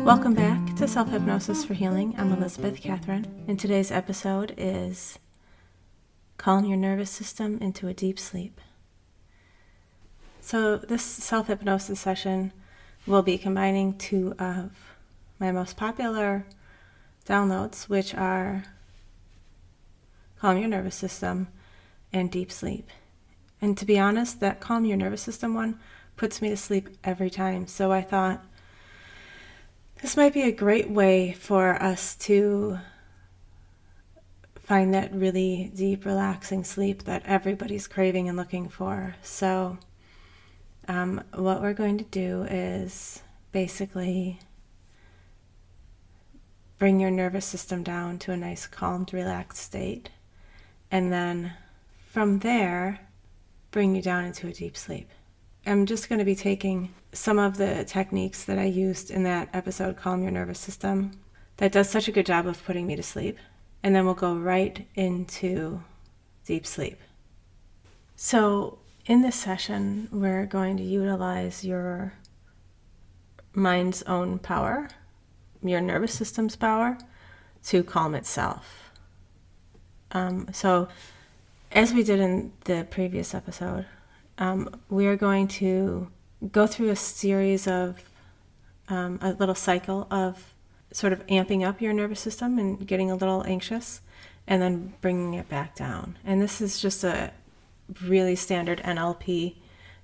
Welcome back to Self-Hypnosis for Healing. I'm Elizabeth Catherine, and today's episode is calm your nervous system into a deep sleep. So this self-hypnosis session will be combining two of my most popular downloads, which are calm your nervous system and deep sleep. And to be honest, that calm your nervous system one puts me to sleep every time. So I thought this might be a great way for us to find that really deep, relaxing sleep that everybody's craving and looking for. So what we're going to do is basically bring your nervous system down to a nice, calmed, relaxed state. And then from there, bring you down into a deep sleep. I'm just going to be taking some of the techniques that I used in that episode, Calm Your Nervous System, that does such a good job of putting me to sleep. And then we'll go right into deep sleep. So in this session, we're going to utilize your mind's own power, your nervous system's power, to calm itself. So as we did in the previous episode, we are going to go through a series of a little cycle of sort of amping up your nervous system and getting a little anxious and then bringing it back down. And this is just a really standard NLP,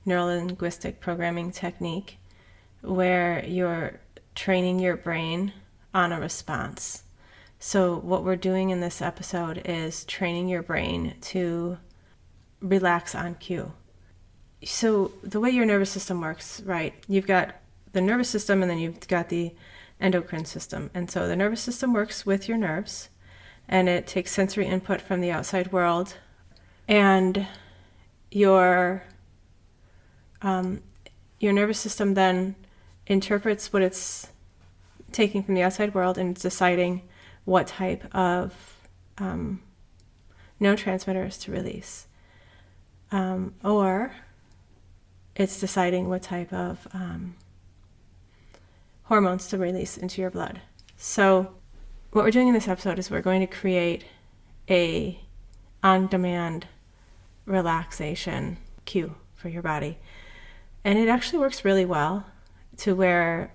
neuro-linguistic programming technique, where you're training your brain on a response. So what we're doing in this episode is training your brain to relax on cue. So the way your nervous system works, right, you've got the nervous system and then you've got the endocrine system. And so the nervous system works with your nerves and it takes sensory input from the outside world, and your nervous system then interprets what it's taking from the outside world and it's deciding what type of neurotransmitters to release. Or it's deciding what type of hormones to release into your blood. So what we're doing in this episode is we're going to create a on-demand relaxation cue for your body. And it actually works really well to where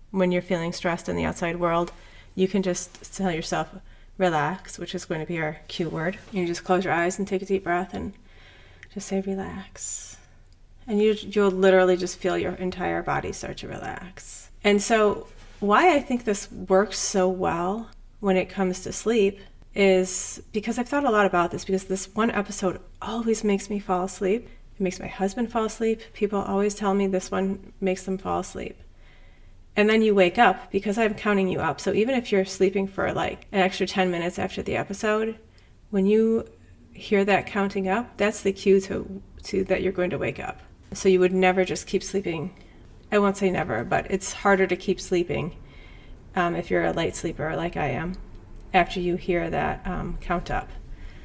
when you're feeling stressed in the outside world, you can just tell yourself, relax, which is going to be our cue word. You just close your eyes and take a deep breath and just say, relax. And you'll literally just feel your entire body start to relax. And so why I think this works so well when it comes to sleep is because I've thought a lot about this, because this one episode always makes me fall asleep. It makes my husband fall asleep. People always tell me this one makes them fall asleep. And then you wake up because I'm counting you up. So even if you're sleeping for like an extra 10 minutes after the episode, when you hear that counting up, that's the cue to that you're going to wake up. So you would never just keep sleeping. I won't say never, but it's harder to keep sleeping if you're a light sleeper like I am after you hear that count up.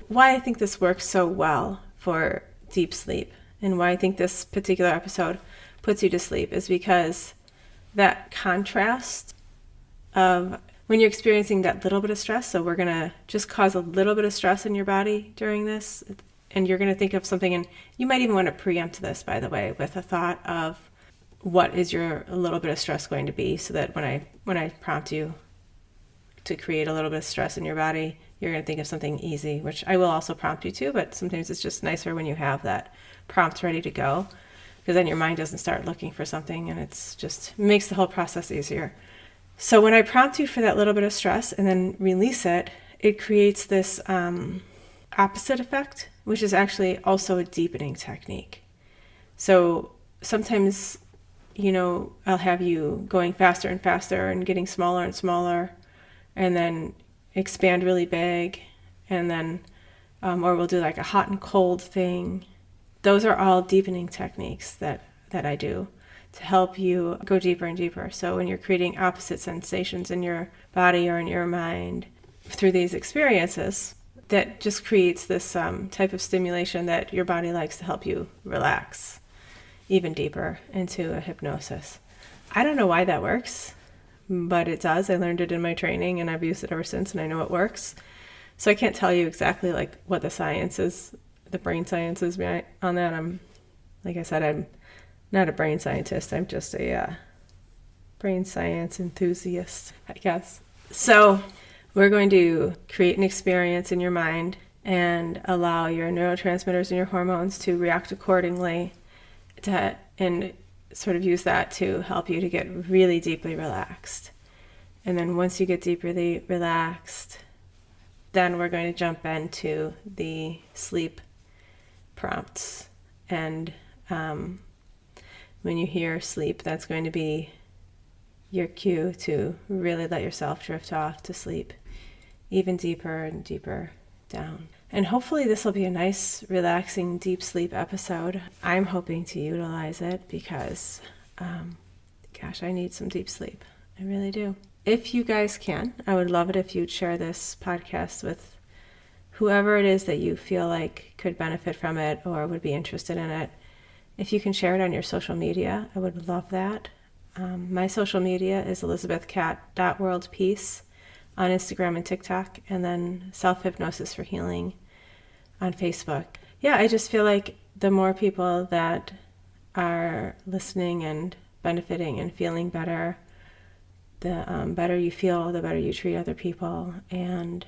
Why I think this works so well for deep sleep and why I think this particular episode puts you to sleep is because that contrast of when you're experiencing that little bit of stress, so we're going to just cause a little bit of stress in your body during this, and you're going to think of something, and you might even want to preempt this, by the way, with a thought of what is your little bit of stress going to be, so that when I prompt you to create a little bit of stress in your body, you're going to think of something easy, which I will also prompt you to, but sometimes it's just nicer when you have that prompt ready to go, because then your mind doesn't start looking for something, and it's just makes the whole process easier. So when I prompt you for that little bit of stress and then release it, it creates this opposite effect, which is actually also a deepening technique. So sometimes, I'll have you going faster and faster and getting smaller and smaller, and then expand really big, and then, or we'll do like a hot and cold thing. Those are all deepening techniques that I do to help you go deeper and deeper. So when you're creating opposite sensations in your body or in your mind through these experiences, that just creates this type of stimulation that your body likes to help you relax even deeper into a hypnosis. I don't know why that works, but it does. I learned it in my training and I've used it ever since, and I know it works. So I can't tell you exactly like what the science is, the brain science is on that. Like I said, I'm not a brain scientist. I'm just a brain science enthusiast, I guess. So we're going to create an experience in your mind and allow your neurotransmitters and your hormones to react accordingly and sort of use that to help you to get really deeply relaxed. And then once you get deeply relaxed, then we're going to jump into the sleep prompts. And when you hear sleep, that's going to be your cue to really let yourself drift off to sleep even deeper and deeper down. And hopefully this will be a nice, relaxing, deep sleep episode. I'm hoping to utilize it because, I need some deep sleep. I really do. If you guys can, I would love it if you'd share this podcast with whoever it is that you feel like could benefit from it or would be interested in it. If you can share it on your social media, I would love that. My social media is elizabethcat.worldpeace on Instagram and TikTok, and then Self-Hypnosis for Healing on Facebook. Yeah, I just feel like the more people that are listening and benefiting and feeling better, the better you feel, the better you treat other people, and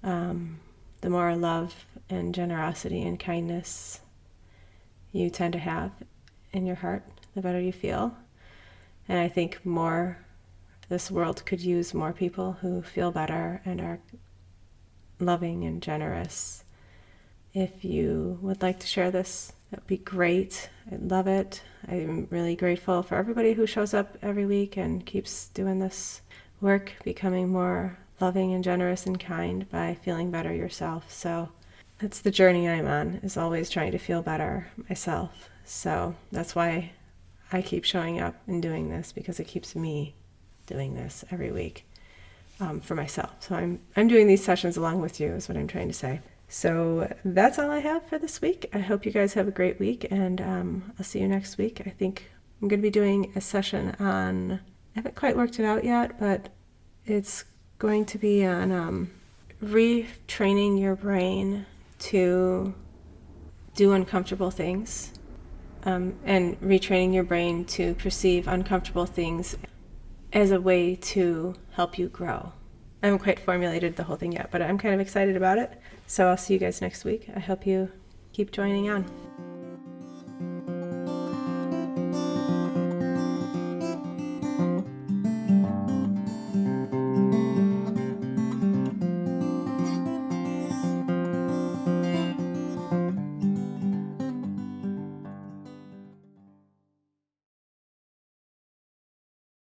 the more love and generosity and kindness you tend to have in your heart, the better you feel. And I think this world could use more people who feel better and are loving and generous. If you would like to share this, that would be great. I'd love it. I'm really grateful for everybody who shows up every week and keeps doing this work, becoming more loving and generous and kind by feeling better yourself. So that's the journey I'm on, is always trying to feel better myself. So that's why I keep showing up and doing this, because it keeps me doing this every week for myself. So I'm doing these sessions along with you is what I'm trying to say. So that's all I have for this week. I hope you guys have a great week, and I'll see you next week. I think I'm going to be doing a session on, I haven't quite worked it out yet, but it's going to be on retraining your brain to do uncomfortable things. And retraining your brain to perceive uncomfortable things as a way to help you grow. I haven't quite formulated the whole thing yet, but I'm kind of excited about it. So I'll see you guys next week. I hope you keep joining on.